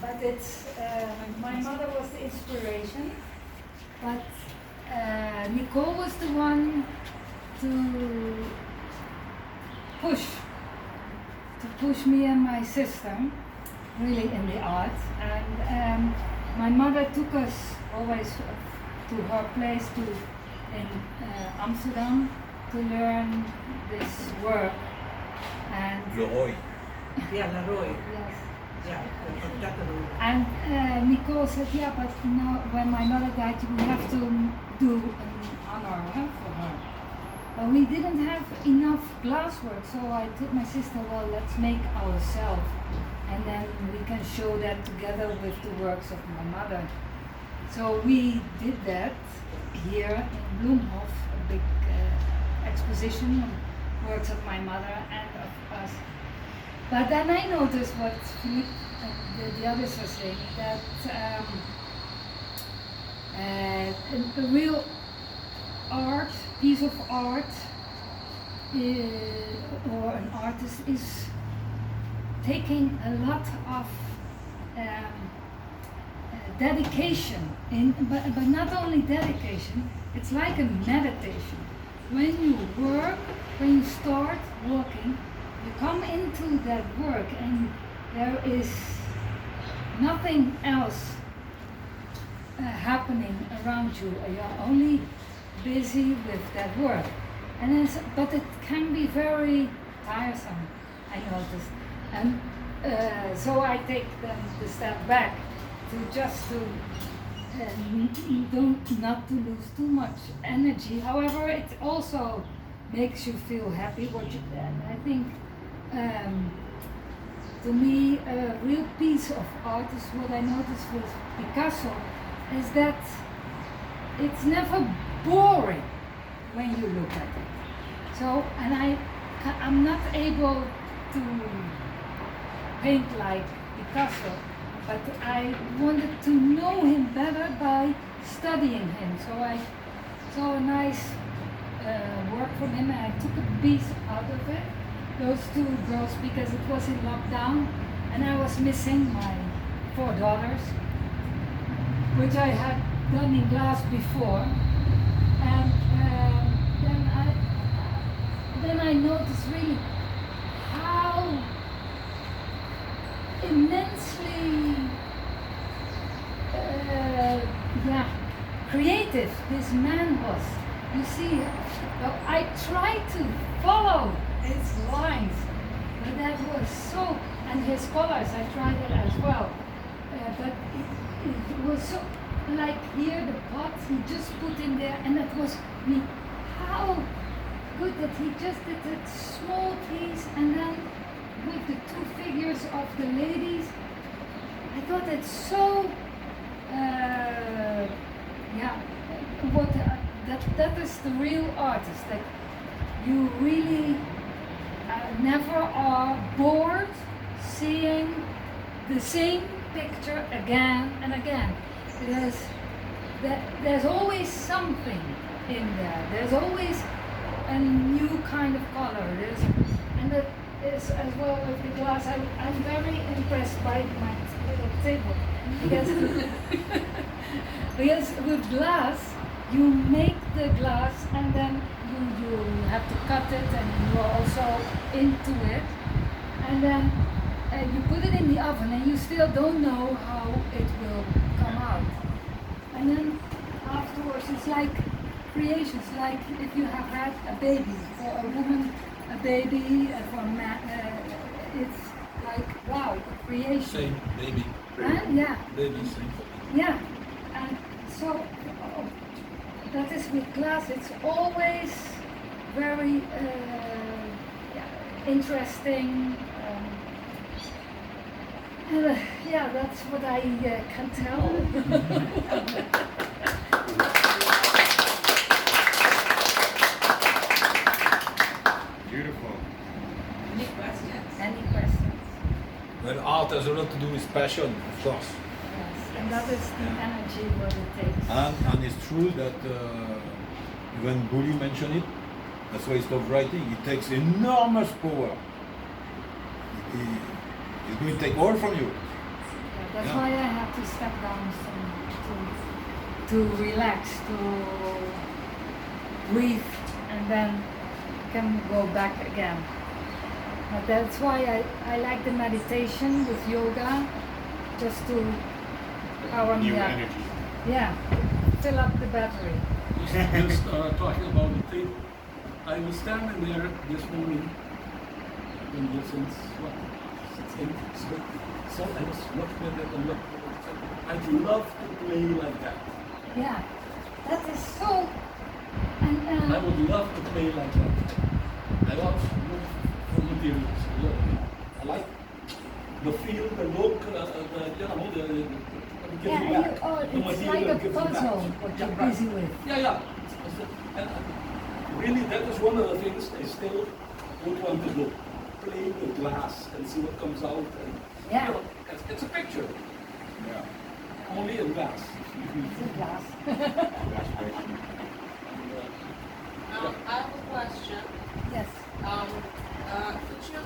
but it's my mother was the inspiration, but Nicole was the one to push me and my sister really in the art. And my mother took us always to her place in Amsterdam to learn this work. And Leroy. Yeah, Leroy. yes. Yeah, that Leroy. And Nicole said, yeah, but now when my mother died, we have to do an honor for her. But we didn't have enough glasswork, so I told my sister, well, let's make ourselves, and then we can show that together with the works of my mother. So we did that here in Bloemhof, a big exposition of works of my mother and of us. But then I noticed what Philippe and the others are saying, that a real art, piece of art, or an artist is taking a lot of dedication, but not only dedication, it's like a meditation. When you work, when you start working, you come into that work and there is nothing else happening around you. You're only busy with that work. And but it can be very tiresome, I noticed. And so I take the step back to just to not to lose too much energy. However, it also makes you feel happy what you do. And I think to me a real piece of art is what I noticed with Picasso, is that it's never boring when you look at it. So, and I'm not able to paint like Picasso, but I wanted to know him better by studying him. So I saw a nice work from him and I took a piece out of it, those two girls, because it was in lockdown and I was missing my 4 daughters, which I had done in glass before. And then I noticed really how immensely creative this man was. You see, I tried to follow his lines, but that was so, and his colors, I tried it as well. But it was so, like here the pot he just put in there, and that was how good that he just did that small piece, and then with the 2 figures of the ladies, I thought it's so that is the real artist, that you really never are bored seeing the same picture again and again. There's always something in there. There's always a new kind of color. And that is as well with the glass. I'm very impressed by my little table because with glass you make the glass and then you have to cut it and you're also into it, and then you put it in the oven and you still don't know how it will come out. And then afterwards it's like creations, like if you have had a baby, for a woman a baby, for a man it's like, wow, a creation. Same, baby. Yeah. Baby, same. Yeah, and so that is with glass. It's always very interesting. That's what I can tell. Beautiful. Any questions? Any questions? Well, art has a lot to do with passion, of course. Yes, and that is the energy what it takes. And it's true that when Bully mentioned it, that's why he stopped writing. It takes enormous power. He's going to take all from you. That's Yeah. why I had to step down some to relax, to breathe, and then can go back again. But that's why I like the meditation with yoga, just to power me New up. energy. Yeah, fill up the battery. Just talking about the thing, I was standing there this morning, been here since what, 6, 8, so I was looking at it and looking at it. I'd love to play like that. Yeah, that is so. And I would love to play like that. I love for materials. I like the feel, the look, yeah, and it's like a puzzle what you're busy with. Yeah. And really, that is one of the things I still would want to do. Play with glass and see what comes out. And, Yeah. you know, it's a picture, Yeah. only in glass. It's a glass. I have a question. Yes. Could you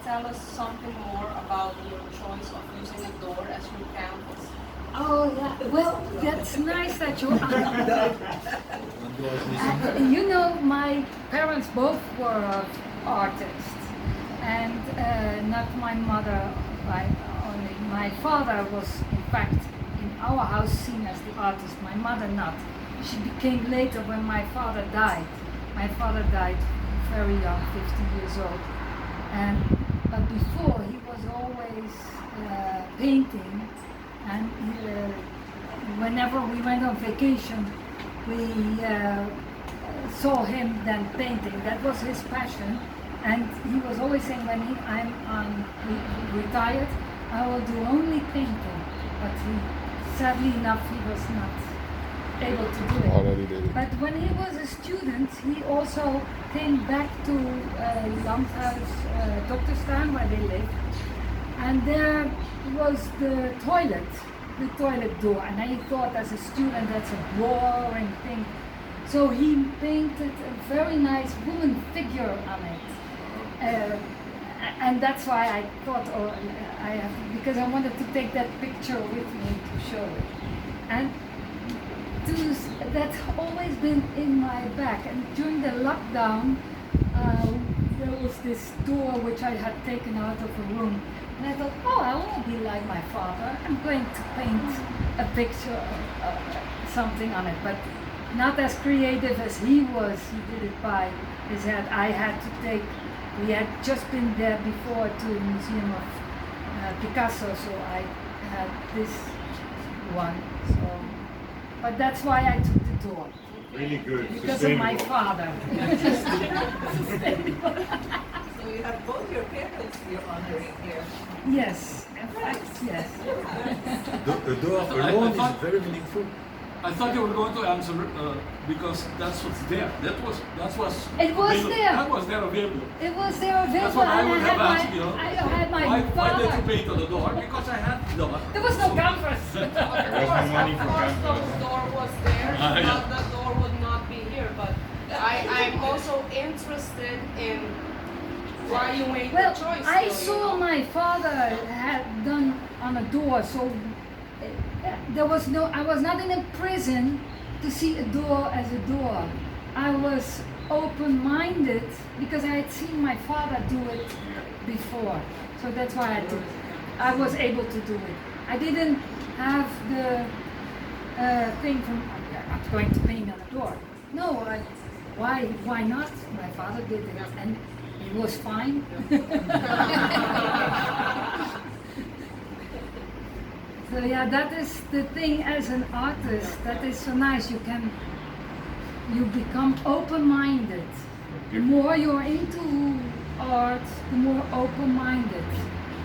tell us something more about your choice of using a door as your canvas? Oh yeah. Well, that's nice that you. You know, my parents both were artists, and not my mother. Only my father was, in fact, in our house seen as the artist. My mother not. She became later when my father died. My father died very young, 50 years old, and before he was always painting, and whenever we went on vacation, we saw him then painting. That was his passion, and he was always saying, when I'm retired, I will do only painting. But sadly enough, he was not able to do it. Already did it. But when he was a student, he also came back to Landhuis, Dokterstuin, where they lived, and there was the toilet door, and I thought as a student that's a boring thing. So he painted a very nice woman figure on it. And that's why I thought, because I wanted to take that picture with me to show it. And that's always been in my back. And during the lockdown, there was this door which I had taken out of a room. And I thought, oh, I want to be like my father. I'm going to paint a picture of something on it. But not as creative as he was. He did it by his head. I had to we had just been there before to the Museum of Picasso, so I had this one. So, but that's why I took the door. Really good. Because of my father. So you have both your parents you're honoring here. Yes, in fact, yes. The door alone is very meaningful. I thought you were going to answer because that's what's there. That was It was available. there. That was there available. It was there available. That's what I and would have asked you. I had my Why father. did you paint on the door? Because I had the door. There was no canvas. There was no money Of for course, canvas. the door was there, Yeah. but the door would not be here. But I'm also interested in why you made Well, the choice. I still, saw you know? my father had done on a door, so there was no. I was not in a prison to see a door as a door. I was open-minded because I had seen my father do it before, so that's why I was able to do it. I didn't have the thing from I'm going to paint on a door. No, why not? My father did it, and it was fine. So yeah, that is the thing as an artist. That is so nice. You become open-minded. The more you're into art, the more open-minded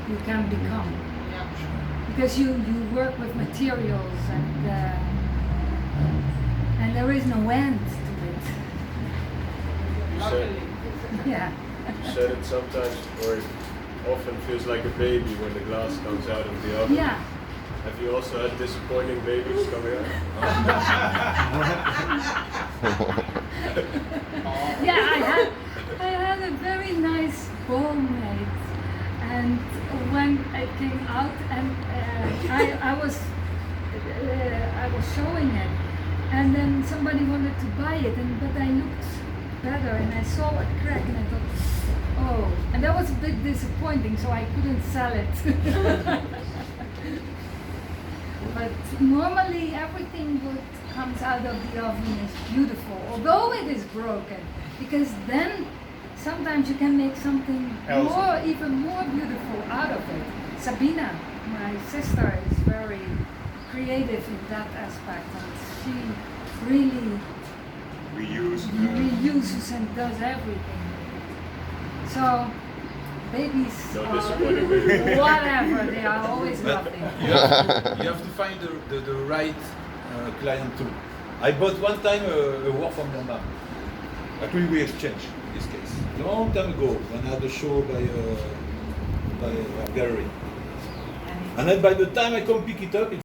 you can become. Because you work with materials and there is no end to it. Yeah. You said it sometimes, or it often feels like a baby when the glass comes out of the oven. Yeah. Have you also had disappointing babies coming out? Yeah, I had a very nice bowl made, And when it came out, and I was showing it, and then somebody wanted to buy it, but I looked better and I saw a crack and I thought, oh, and that was a bit disappointing, so I couldn't sell it. But normally everything what comes out of the oven is beautiful, although it is broken, because then sometimes you can make something more, even more beautiful out of it. Sabina, my sister, is very creative in that aspect, and she really reuses and does everything. So babies Don't are disappoint a baby. whatever, they are always lovely. You have to find the right client too. I bought one time a work from your mom. Actually, we exchanged in this case. Long time ago, when I had a show by a gallery. And then by the time I come pick it up,